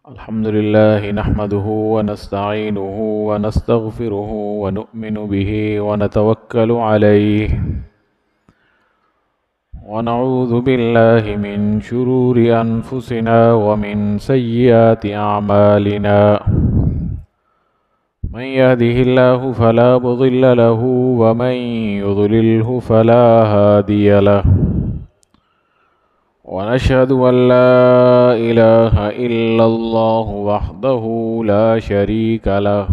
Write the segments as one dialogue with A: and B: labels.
A: الحمد لله نحمده ونستعينه ونستغفره ونؤمن به ونتوكل عليه ونعوذ بالله من شرور أنفسنا ومن سيئات أعمالنا من يهده الله فلا مضل له ومن يضلله فلا هادي له ونشهد أن لا إله إلا الله وحده لا شريك له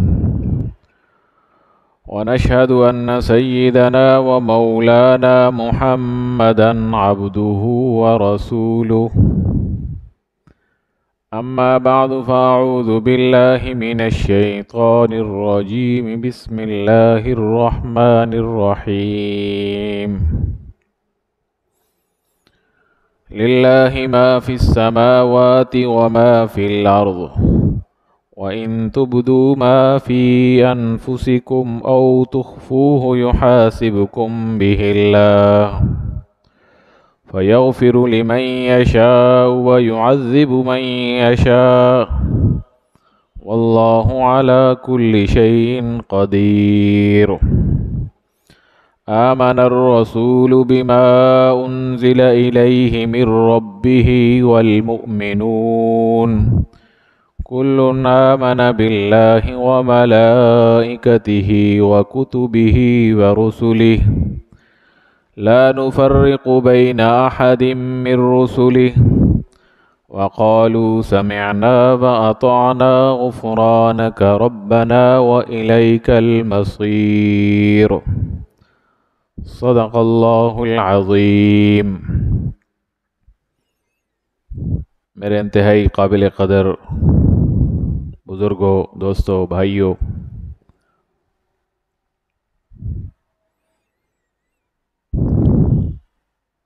A: ونشهد أن سيدنا ومولانا محمدا عبده ورسوله أما بعد فأعوذ بالله من الشيطان الرجيم بسم الله الرحمن الرحيم لله ما في السماوات وما في الأرض وإن تبدوا ما في أنفسكم أو تخفوه يحاسبكم به الله فيغفر لمن يشاء ويعذب من يشاء والله على كل شيء قدير آمن الرسول بما أنزل إليه من ربه والمؤمنون كل آمن بالله وملائكته وكتبه ورسله لا نفرق بين أحد من رسله وقالوا سمعنا وأطعنا غفرانك ربنا وإليك المصير صدق اللہ العظیم۔ میرے انتہائی قابل قدر بزرگوں، دوستوں، بھائیوں،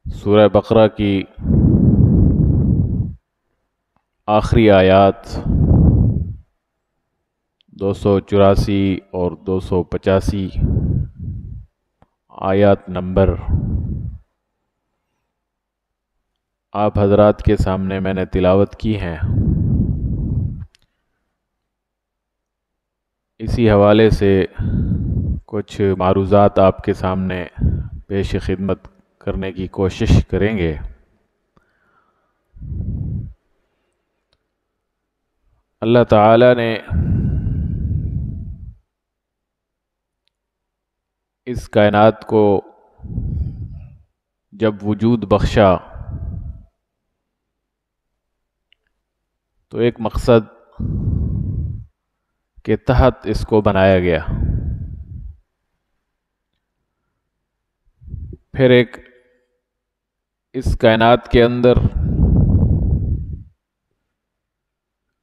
A: سورہ بقرہ کی آخری آیات 284 اور 285 آیات نمبر آپ حضرات کے سامنے میں نے تلاوت کی ہیں۔ اسی حوالے سے کچھ معروضات آپ کے سامنے پیش خدمت کرنے کی کوشش کریں گے۔ اللہ تعالی نے اس کائنات کو جب وجود بخشا تو ایک مقصد کے تحت اس کو بنایا گیا۔ پھر اس کائنات کے اندر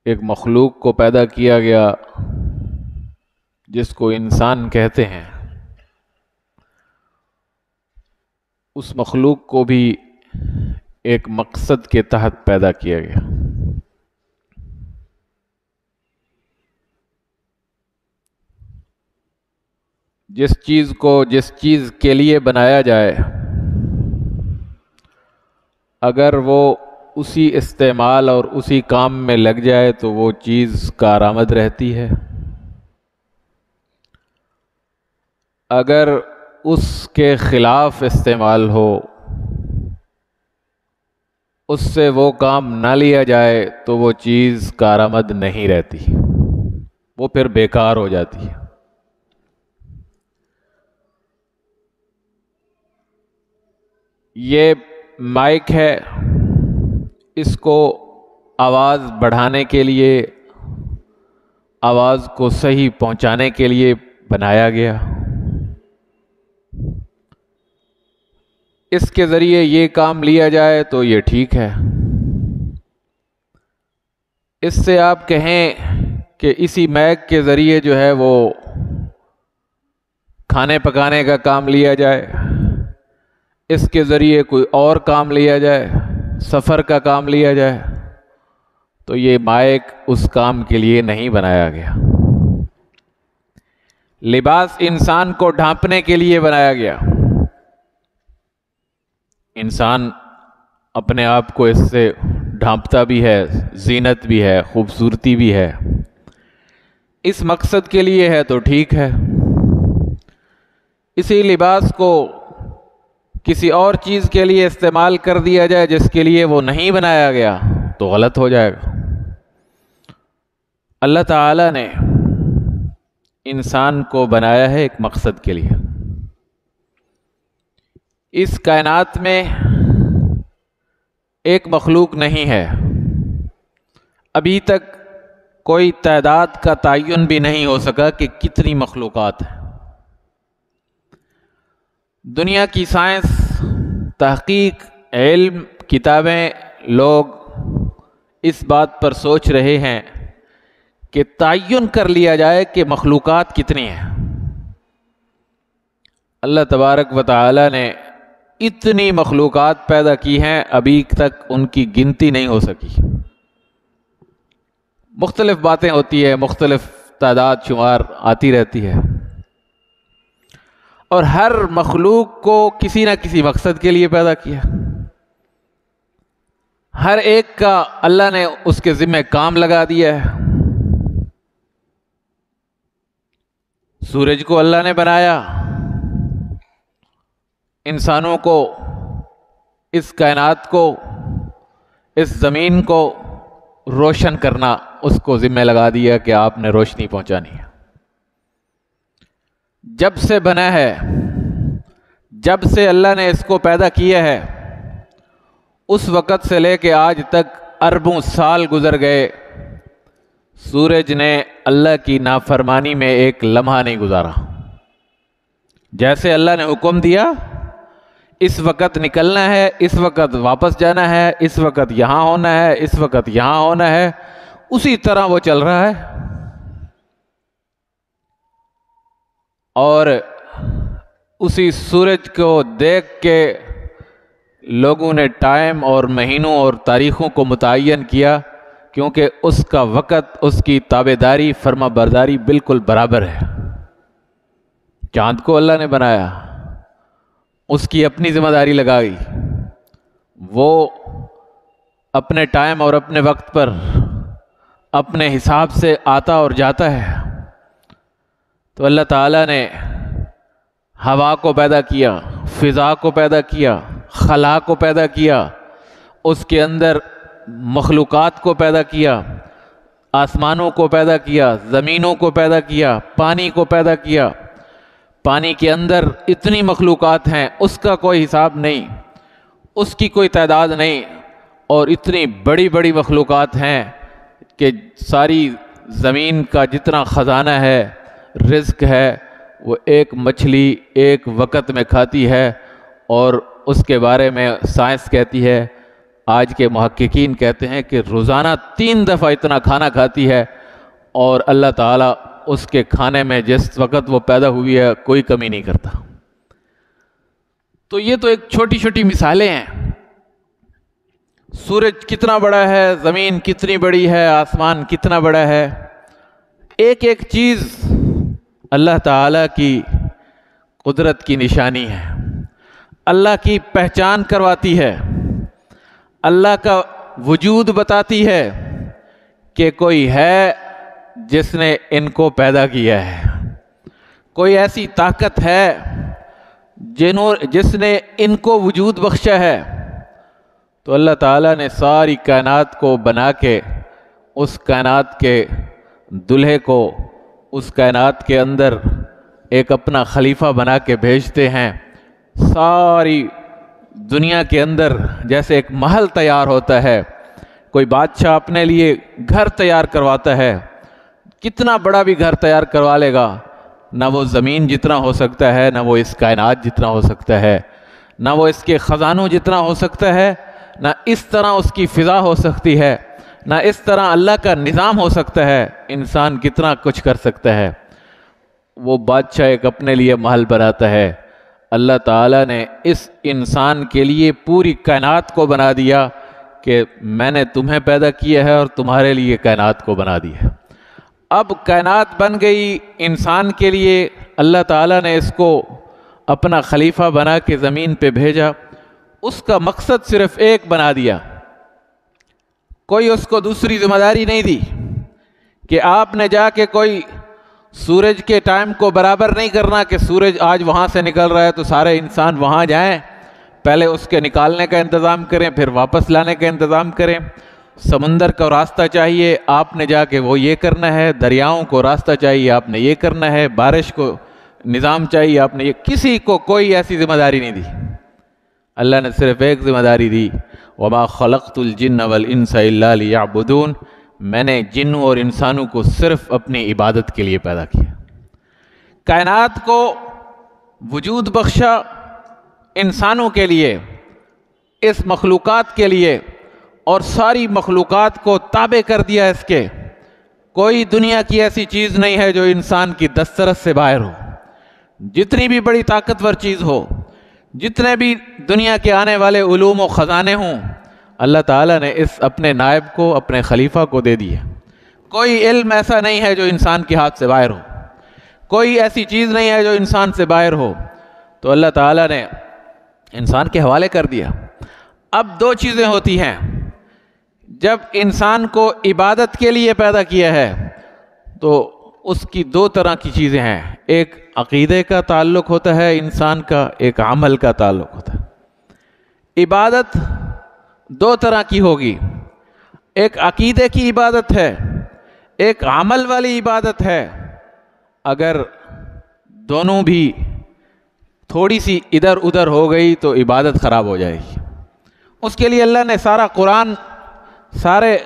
A: ایک مخلوق کو پیدا کیا گیا جس کو انسان کہتے ہیں۔ اس مخلوق کو بھی ایک مقصد کے تحت پیدا کیا گیا۔ جس چیز کے لیے بنایا جائے، اگر وہ اسی استعمال اور اسی کام میں لگ جائے تو وہ چیز کارآمد رہتی ہے۔ اگر اس کے خلاف استعمال ہو، اس سے وہ کام نہ لیا جائے تو وہ چیز کارآمد نہیں رہتی، وہ پھر بیکار ہو جاتی ہے۔ یہ مائک ہے، اس کو آواز بڑھانے کے لیے، آواز کو صحیح پہنچانے کے لیے بنایا گیا۔ اس کے ذریعے یہ کام لیا جائے تو یہ ٹھیک ہے۔ اس سے آپ کہیں کہ اسی مائک کے ذریعے جو ہے وہ کھانے پکانے کا کام لیا جائے، اس کے ذریعے کوئی اور کام لیا جائے، سفر کا کام لیا جائے، تو یہ مائک اس کام کے لیے نہیں بنایا گیا۔ لباس انسان کو ڈھانپنے کے لیے بنایا گیا۔ انسان اپنے آپ کو اس سے ڈھانپتا بھی ہے، زینت بھی ہے، خوبصورتی بھی ہے، اس مقصد کے لیے ہے تو ٹھیک ہے۔ اسی لباس کو کسی اور چیز کے لیے استعمال کر دیا جائے جس کے لیے وہ نہیں بنایا گیا تو غلط ہو جائے گا۔ اللہ تعالیٰ نے انسان کو بنایا ہے ایک مقصد کے لیے۔ اس کائنات میں ایک مخلوق نہیں ہے، ابھی تک کوئی تعداد کا تعین بھی نہیں ہو سکا کہ کتنی مخلوقات ہیں۔ دنیا کی سائنس، تحقیق، علم، کتابیں، لوگ اس بات پر سوچ رہے ہیں کہ تعین کر لیا جائے کہ مخلوقات کتنی ہیں۔ اللہ تبارک و تعالی نے اتنی مخلوقات پیدا کی ہیں، ابھی تک ان کی گنتی نہیں ہو سکی۔ مختلف باتیں ہوتی ہیں، مختلف تعداد شمار آتی رہتی ہے، اور ہر مخلوق کو کسی نہ کسی مقصد کے لیے پیدا کیا۔ ہر ایک کا اللہ نے اس کے ذمہ کام لگا دیا ہے۔ سورج کو اللہ نے بنایا، انسانوں کو، اس کائنات کو، اس زمین کو روشن کرنا اس کو ذمہ لگا دیا کہ آپ نے روشنی پہنچانی ہے۔ جب سے بنا ہے، جب سے اللہ نے اس کو پیدا کیا ہے، اس وقت سے لے کے آج تک اربوں سال گزر گئے، سورج نے اللہ کی نافرمانی میں ایک لمحہ نہیں گزارا۔ جیسے اللہ نے حکم دیا اس وقت نکلنا ہے، اس وقت واپس جانا ہے، اس وقت یہاں ہونا ہے، اس وقت یہاں ہونا ہے، اسی طرح وہ چل رہا ہے۔ اور اسی سورج کو دیکھ کے لوگوں نے ٹائم اور مہینوں اور تاریخوں کو متعین کیا، کیونکہ اس کا وقت، اس کی تابعداری، فرما برداری بالکل برابر ہے۔ چاند کو اللہ نے بنایا، اس کی اپنی ذمہ داری لگائی، وہ اپنے ٹائم اور اپنے وقت پر اپنے حساب سے آتا اور جاتا ہے۔ تو اللہ تعالیٰ نے ہوا کو پیدا کیا، فضا کو پیدا کیا، خلا کو پیدا کیا، اس کے اندر مخلوقات کو پیدا کیا، آسمانوں کو پیدا کیا، زمینوں کو پیدا کیا، پانی کو پیدا کیا۔ پانی کے اندر اتنی مخلوقات ہیں، اس کا کوئی حساب نہیں، اس کی کوئی تعداد نہیں، اور اتنی بڑی بڑی مخلوقات ہیں کہ ساری زمین کا جتنا خزانہ ہے، رزق ہے، وہ ایک مچھلی ایک وقت میں کھاتی ہے، اور اس کے بارے میں سائنس کہتی ہے، آج کے محققین کہتے ہیں کہ روزانہ 3 دفعہ اتنا کھانا کھاتی ہے، اور اللہ تعالیٰ اس کے کھانے میں جس وقت وہ پیدا ہوئی ہے کوئی کمی نہیں کرتا۔ تو یہ تو ایک چھوٹی چھوٹی مثالیں ہیں۔ سورج کتنا بڑا ہے، زمین کتنی بڑی ہے، آسمان کتنا بڑا ہے، ایک ایک چیز اللہ تعالیٰ کی قدرت کی نشانی ہے، اللہ کی پہچان کرواتی ہے، اللہ کا وجود بتاتی ہے کہ کوئی ہے جس نے ان کو پیدا کیا ہے، کوئی ایسی طاقت ہے جس نے ان کو وجود بخشا ہے۔ تو اللہ تعالیٰ نے ساری کائنات کو بنا کے اس کائنات کے دلہے کو اس کائنات کے اندر ایک اپنا خلیفہ بنا کے بھیجتے ہیں۔ ساری دنیا کے اندر جیسے ایک محل تیار ہوتا ہے، کوئی بادشاہ اپنے لیے گھر تیار کرواتا ہے، کتنا بڑا بھی گھر تیار کروا لے گا، نہ وہ زمین جتنا ہو سکتا ہے، نہ وہ اس کائنات جتنا ہو سکتا ہے، نہ وہ اس کے خزانوں جتنا ہو سکتا ہے، نہ اس طرح اس کی فضا ہو سکتی ہے، نہ اس طرح اللہ کا نظام ہو سکتا ہے۔ انسان کتنا کچھ کر سکتا ہے، وہ بادشاہ ایک اپنے لیے محل بناتا ہے۔ اللہ تعالیٰ نے اس انسان کے لیے پوری کائنات کو بنا دیا کہ میں نے تمہیں پیدا کیا ہے اور تمہارے لیے کائنات کو بنا دیا۔ اب کائنات بن گئی، انسان کے لیے اللہ تعالیٰ نے اس کو اپنا خلیفہ بنا کے زمین پہ بھیجا، اس کا مقصد صرف ایک بنا دیا کوئی اس کو دوسری ذمہ داری نہیں دی کہ آپ نے جا کے کوئی سورج کے ٹائم کو برابر نہیں کرنا کہ سورج آج وہاں سے نکل رہا ہے تو سارے انسان وہاں جائیں، پہلے اس کے نکالنے کا انتظام کریں، پھر واپس لانے کا انتظام کریں۔ سمندر کا راستہ چاہیے، آپ نے جا کے وہ یہ کرنا ہے، دریاؤں کو راستہ چاہیے، آپ نے یہ کرنا ہے، بارش کو نظام چاہیے، آپ نے یہ، کسی کو کوئی ایسی ذمہ داری نہیں دی۔ اللہ نے صرف ایک ذمہ داری دی، وَمَا خَلَقْتُ الْجِنَّ وَالْإِنسَ إِلَّا لِيَعْبُدُونَ، میں نے جنوں اور انسانوں کو صرف اپنی عبادت کے لیے پیدا کیا۔ کائنات کو وجود بخشا انسانوں کے لیے، اس مخلوقات کے لیے، اور ساری مخلوقات کو تابع کر دیا اس کے۔ کوئی دنیا کی ایسی چیز نہیں ہے جو انسان کی دسترس سے باہر ہو، جتنی بھی بڑی طاقتور چیز ہو، جتنے بھی دنیا کے آنے والے علوم و خزانے ہوں، اللہ تعالیٰ نے اس اپنے نائب کو، اپنے خلیفہ کو دے دیا۔ کوئی علم ایسا نہیں ہے جو انسان کے ہاتھ سے باہر ہو، کوئی ایسی چیز نہیں ہے جو انسان سے باہر ہو، تو اللہ تعالیٰ نے انسان کے حوالے کر دیا۔ اب دو چیزیں ہوتی ہیں، جب انسان کو عبادت کے لیے پیدا کیا ہے تو اس کی دو طرح کی چیزیں ہیں، ایک عقیدے کا تعلق ہوتا ہے انسان کا، ایک عمل کا تعلق ہوتا ہے۔ عبادت دو طرح کی ہوگی، ایک عقیدے کی عبادت ہے، ایک عمل والی عبادت ہے۔ اگر دونوں بھی تھوڑی سی ادھر ادھر ہو گئی تو عبادت خراب ہو جائے گی۔ اس کے لیے اللہ نے سارا قرآن، سارے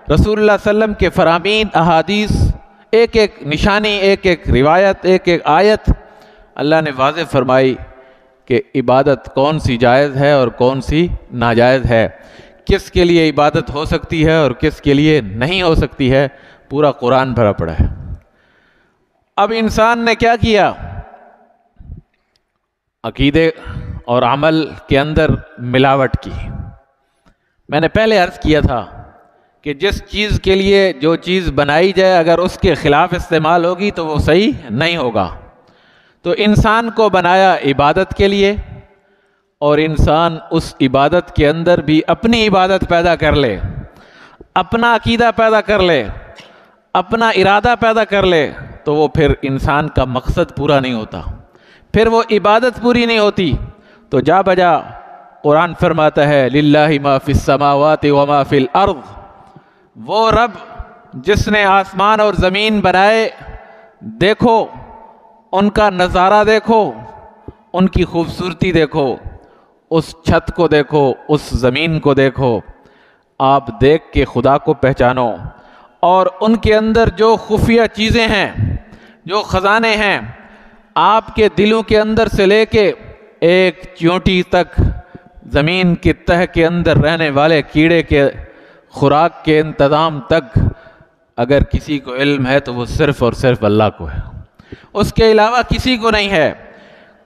A: رسول اللہ صلی اللہ علیہ وسلم کے فرامین، احادیث، ایک ایک نشانی، ایک ایک روایت، ایک ایک آیت اللہ نے واضح فرمائی کہ عبادت کون سی جائز ہے اور کون سی ناجائز ہے، کس کے لیے عبادت ہو سکتی ہے اور کس کے لیے نہیں ہو سکتی ہے، پورا قرآن بھرا پڑا ہے۔ اب انسان نے کیا کیا؟ عقیدے اور عمل کے اندر ملاوٹ کی۔ میں نے پہلے عرض کیا تھا کہ جس چیز کے لیے جو چیز بنائی جائے اگر اس کے خلاف استعمال ہوگی تو وہ صحیح نہیں ہوگا۔ تو انسان کو بنایا عبادت کے لیے، اور انسان اس عبادت کے اندر بھی اپنی عبادت پیدا کر لے، اپنا عقیدہ پیدا کر لے، اپنا ارادہ پیدا کر لے، تو وہ پھر انسان کا مقصد پورا نہیں ہوتا، پھر وہ عبادت پوری نہیں ہوتی۔ تو جا بجا قرآن فرماتا ہے للہ ما فی السماوات وما فی الارض، وہ رب جس نے آسمان اور زمین بنائے، دیکھو ان کا نظارہ، دیکھو ان کی خوبصورتی، دیکھو اس چھت کو، دیکھو اس زمین کو، دیکھو، آپ دیکھ کے خدا کو پہچانو، اور ان کے اندر جو خفیہ چیزیں ہیں، جو خزانے ہیں، آپ کے دلوں کے اندر سے لے کے ایک چیونٹی تک، زمین کی تہ کے اندر رہنے والے کیڑے کے خوراک کے انتظام تک، اگر کسی کو علم ہے تو وہ صرف اور صرف اللہ کو ہے، اس کے علاوہ کسی کو نہیں ہے۔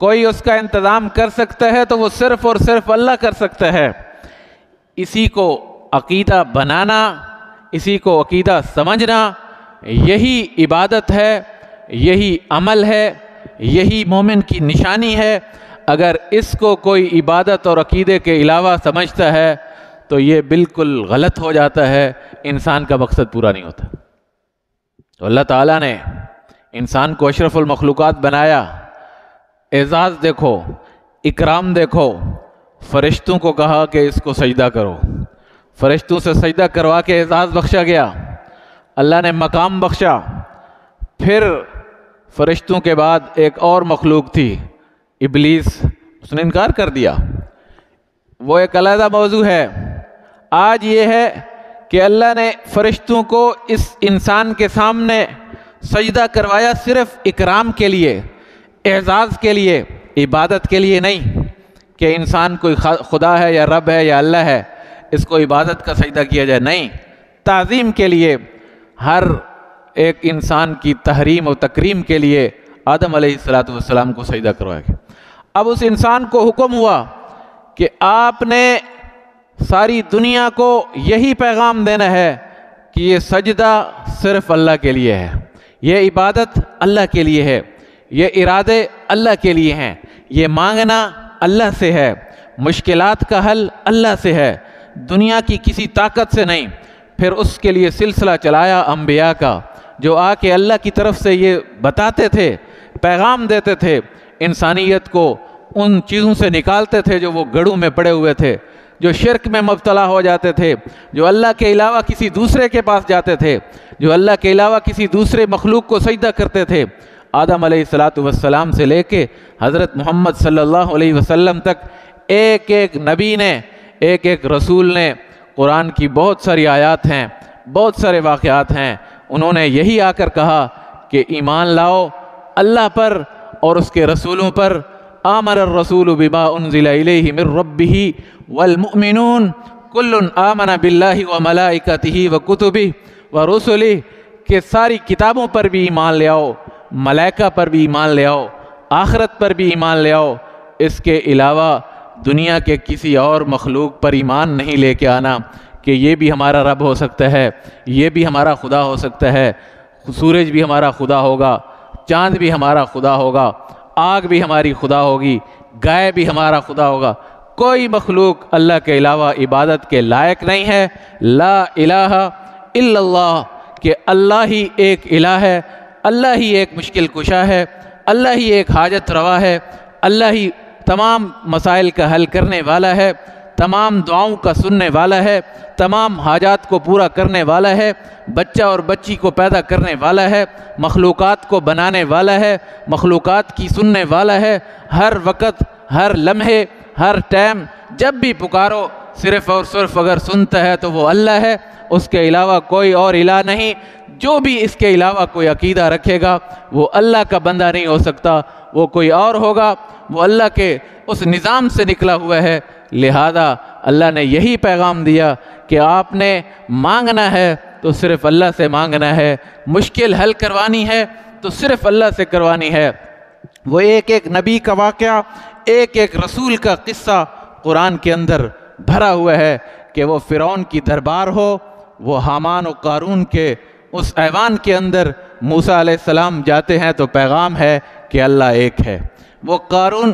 A: کوئی اس کا انتظام کر سکتا ہے تو وہ صرف اور صرف اللہ کر سکتا ہے۔ اسی کو عقیدہ بنانا، اسی کو عقیدہ سمجھنا، یہی عبادت ہے، یہی عمل ہے، یہی مومن کی نشانی ہے۔ اگر اس کو کوئی عبادت اور عقیدے کے علاوہ سمجھتا ہے تو یہ بالکل غلط ہو جاتا ہے، انسان کا مقصد پورا نہیں ہوتا۔ تو اللہ تعالیٰ نے انسان کو اشرف المخلوقات بنایا، اعزاز دیکھو، اکرام دیکھو، فرشتوں کو کہا کہ اس کو سجدہ کرو، فرشتوں سے سجدہ کروا کے اعزاز بخشا گیا، اللہ نے مقام بخشا۔ پھر فرشتوں کے بعد ایک اور مخلوق تھی، ابلیس، اس نے انکار کر دیا، وہ ایک علیحدہ موضوع ہے۔ آج یہ ہے کہ اللہ نے فرشتوں کو اس انسان کے سامنے سجدہ کروایا صرف اکرام کے لیے، اعزاز کے لیے، عبادت کے لیے نہیں کہ انسان کوئی خدا ہے یا رب ہے یا اللہ ہے، اس کو عبادت کا سجدہ کیا جائے، نہیں، تعظیم کے لیے، ہر ایک انسان کی تحریم و تکریم کے لیے آدم علیہ السلام کو سجدہ کروایا گیا۔ اب اس انسان کو حکم ہوا کہ آپ نے ساری دنیا کو یہی پیغام دینا ہے کہ یہ سجدہ صرف اللہ کے لیے ہے، یہ عبادت اللہ کے لیے ہے، یہ ارادے اللہ کے لیے ہیں، یہ مانگنا اللہ سے ہے، مشکلات کا حل اللہ سے ہے، دنیا کی کسی طاقت سے نہیں۔ پھر اس کے لیے سلسلہ چلایا انبیاء کا، جو آ کے اللہ کی طرف سے یہ بتاتے تھے، پیغام دیتے تھے، انسانیت کو ان چیزوں سے نکالتے تھے جو وہ گڑھوں میں پڑے ہوئے تھے، جو شرک میں مبتلا ہو جاتے تھے، جو اللہ کے علاوہ کسی دوسرے کے پاس جاتے تھے، جو اللہ کے علاوہ کسی دوسرے مخلوق کو سجدہ کرتے تھے۔ آدم علیہ السلام سے لے کے حضرت محمد صلی اللہ علیہ وسلم تک ایک ایک نبی نے، ایک ایک رسول نے، قرآن کی بہت ساری آیات ہیں، بہت سارے واقعات ہیں، انہوں نے یہی آ کر کہا کہ ایمان لاؤ اللہ پر اور اس کے رسولوں پر۔ آمن الرسول بما انزل الیہ من ربہ والمؤمنون کل آمن باللہ وملائکتہ وکتبہ ورسلہ، کہ ساری کتابوں پر بھی ایمان لے آؤ، ملائکہ پر بھی ایمان لے آؤ، آخرت پر بھی ایمان لے آؤ، اس کے علاوہ دنیا کے کسی اور مخلوق پر ایمان نہیں لے کے آنا کہ یہ بھی ہمارا رب ہو سکتا ہے، یہ بھی ہمارا خدا ہو سکتا ہے، سورج بھی ہمارا خدا ہوگا، چاند بھی ہمارا خدا ہوگا، آگ بھی ہماری خدا ہوگی، گائے بھی ہمارا خدا ہوگا۔ کوئی مخلوق اللہ کے علاوہ عبادت کے لائق نہیں ہے۔ لا الہ الا اللہ، کہ اللہ ہی ایک الہ ہے، اللہ ہی ایک مشکل کشا ہے، اللہ ہی ایک حاجت روا ہے، اللہ ہی تمام مسائل کا حل کرنے والا ہے، تمام دعاؤں کا سننے والا ہے، تمام حاجات کو پورا کرنے والا ہے، بچہ اور بچی کو پیدا کرنے والا ہے، مخلوقات کو بنانے والا ہے، مخلوقات کی سننے والا ہے، ہر وقت، ہر لمحے، ہر ٹائم جب بھی پکارو صرف اور صرف اگر سنتا ہے تو وہ اللہ ہے، اس کے علاوہ کوئی اور الہ نہیں۔ جو بھی اس کے علاوہ کوئی عقیدہ رکھے گا وہ اللہ کا بندہ نہیں ہو سکتا، وہ کوئی اور ہوگا، وہ اللہ کے اس نظام سے نکلا ہوا ہے۔ لہذا اللہ نے یہی پیغام دیا کہ آپ نے مانگنا ہے تو صرف اللہ سے مانگنا ہے، مشکل حل کروانی ہے تو صرف اللہ سے کروانی ہے۔ وہ ایک ایک نبی کا واقعہ، ایک ایک رسول کا قصہ قرآن کے اندر بھرا ہوا ہے، کہ وہ فرعون کی دربار ہو، وہ حامان و قارون کے اس ایوان کے اندر موسیٰ علیہ السلام جاتے ہیں تو پیغام ہے کہ اللہ ایک ہے، وہ قارون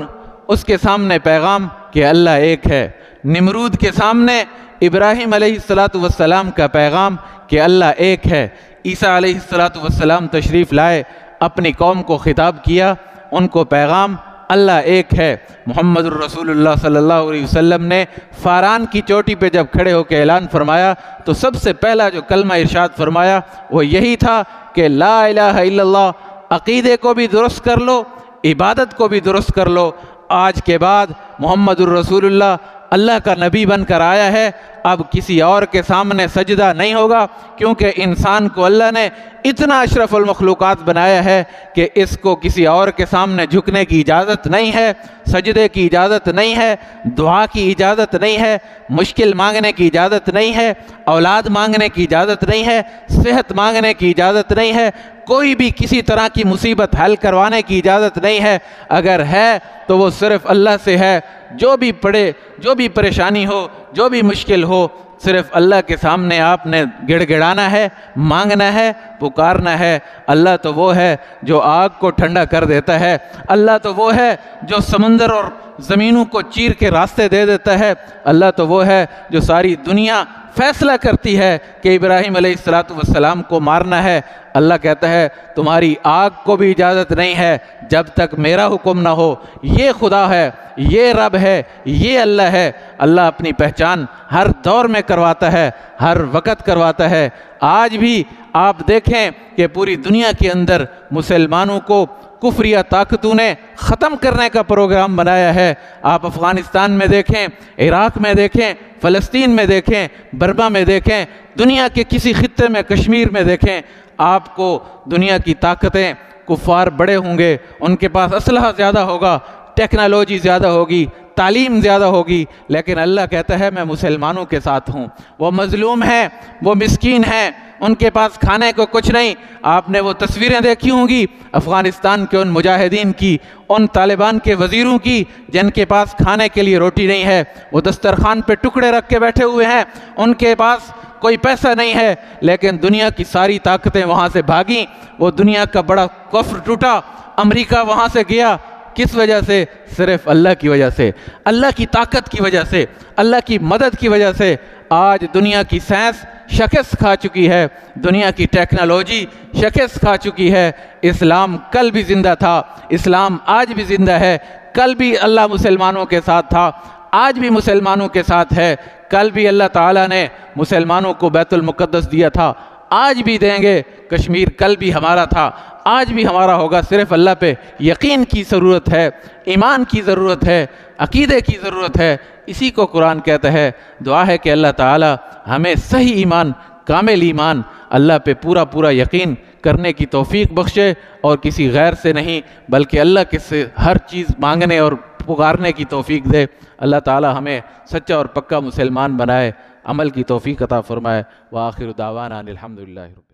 A: اس کے سامنے پیغام کہ اللہ ایک ہے، نمرود کے سامنے ابراہیم علیہ السلام کا پیغام کہ اللہ ایک ہے، عیسیٰ علیہ السلام تشریف لائے، اپنی قوم کو خطاب کیا، ان کو پیغام اللہ ایک ہے۔ محمد الرسول اللہ صلی اللہ علیہ وسلم نے فاران کی چوٹی پہ جب کھڑے ہو کے اعلان فرمایا تو سب سے پہلا جو کلمہ ارشاد فرمایا وہ یہی تھا کہ لا الہ الا اللہ، عقیدے کو بھی درست کر لو، عبادت کو بھی درست کر لو۔ آج کے بعد محمد الرسول اللہ اللہ کا نبی بن کر آیا ہے، اب کسی اور کے سامنے سجدہ نہیں ہوگا، کیونکہ انسان کو اللہ نے اتنا اشرف المخلوقات بنایا ہے کہ اس کو کسی اور کے سامنے جھکنے کی اجازت نہیں ہے، سجدے کی اجازت نہیں ہے، دعا کی اجازت نہیں ہے، مشکل مانگنے کی اجازت نہیں ہے، اولاد مانگنے کی اجازت نہیں ہے، صحت مانگنے کی اجازت نہیں ہے، کوئی بھی کسی طرح کی مصیبت حل کروانے کی اجازت نہیں ہے۔ اگر ہے تو وہ صرف اللہ سے ہے۔ جو بھی پڑے، جو بھی پریشانی ہو، جو بھی مشکل ہو، صرف اللہ کے سامنے آپ نے گڑ گڑانا ہے، مانگنا ہے، پکارنا ہے۔ اللہ تو وہ ہے جو آگ کو ٹھنڈا کر دیتا ہے، اللہ تو وہ ہے جو سمندر اور زمینوں کو چیر کے راستے دے دیتا ہے، اللہ تو وہ ہے جو ساری دنیا فیصلہ کرتی ہے کہ ابراہیم علیہ السلام کو مارنا ہے۔ اللہ کہتا ہے تمہاری آگ کو بھی اجازت نہیں ہے جب تک میرا حکم نہ ہو۔ یہ خدا ہے، یہ رب ہے، یہ اللہ ہے۔ اللہ اپنی پہچان ہر دور میں کرواتا ہے، ہر وقت کرواتا ہے۔ آج بھی آپ دیکھیں کہ پوری دنیا کے اندر مسلمانوں کو کفریہ طاقتوں نے ختم کرنے کا پروگرام بنایا ہے۔ آپ افغانستان میں دیکھیں، عراق میں دیکھیں، فلسطین میں دیکھیں، برما میں دیکھیں، دنیا کے کسی خطے میں، کشمیر میں دیکھیں، آپ کو دنیا کی طاقتیں، کفار بڑے ہوں گے، ان کے پاس اسلحہ زیادہ ہوگا، ٹیکنالوجی زیادہ ہوگی، تعلیم زیادہ ہوگی، لیکن اللہ کہتا ہے میں مسلمانوں کے ساتھ ہوں۔ وہ مظلوم ہیں، وہ مسکین ہیں، ان کے پاس کھانے کو کچھ نہیں۔ آپ نے وہ تصویریں دیکھی ہوں گی افغانستان کے ان مجاہدین کی، ان طالبان کے وزیروں کی جن کے پاس کھانے کے لیے روٹی نہیں ہے، وہ دسترخوان پہ ٹکڑے رکھ کے بیٹھے ہوئے ہیں، ان کے پاس کوئی پیسہ نہیں ہے، لیکن دنیا کی ساری طاقتیں وہاں سے بھاگیں، وہ دنیا کا بڑا کفر ٹوٹا، امریکہ وہاں سے گیا، کس وجہ سے؟ صرف اللہ کی وجہ سے، اللہ کی طاقت کی وجہ سے، اللہ کی مدد کی وجہ سے آج دنیا کی سائنس شکست کھا چکی ہے، دنیا کی ٹیکنالوجی شکست کھا چکی ہے۔ اسلام کل بھی زندہ تھا، اسلام آج بھی زندہ ہے، کل بھی اللہ مسلمانوں کے ساتھ تھا، آج بھی مسلمانوں کے ساتھ ہے، کل بھی اللہ تعالیٰ نے مسلمانوں کو بیت المقدس دیا تھا، آج بھی دیں گے۔ کشمیر کل بھی ہمارا تھا، آج بھی ہمارا ہوگا۔ صرف اللہ پہ یقین کی ضرورت ہے، ایمان کی ضرورت ہے، عقیدے کی ضرورت ہے۔ اسی کو قرآن کہتا ہے۔ دعا ہے کہ اللہ تعالی ہمیں صحیح ایمان، کامل ایمان، اللہ پہ پورا پورا یقین کرنے کی توفیق بخشے، اور کسی غیر سے نہیں بلکہ اللہ کے سے ہر چیز مانگنے اور پکارنے کی توفیق دے۔ اللہ تعالی ہمیں سچا اور پکا مسلمان بنائے، عمل کی توفیق عطا فرمائے۔ وآخر دعوانا الحمدللہ رب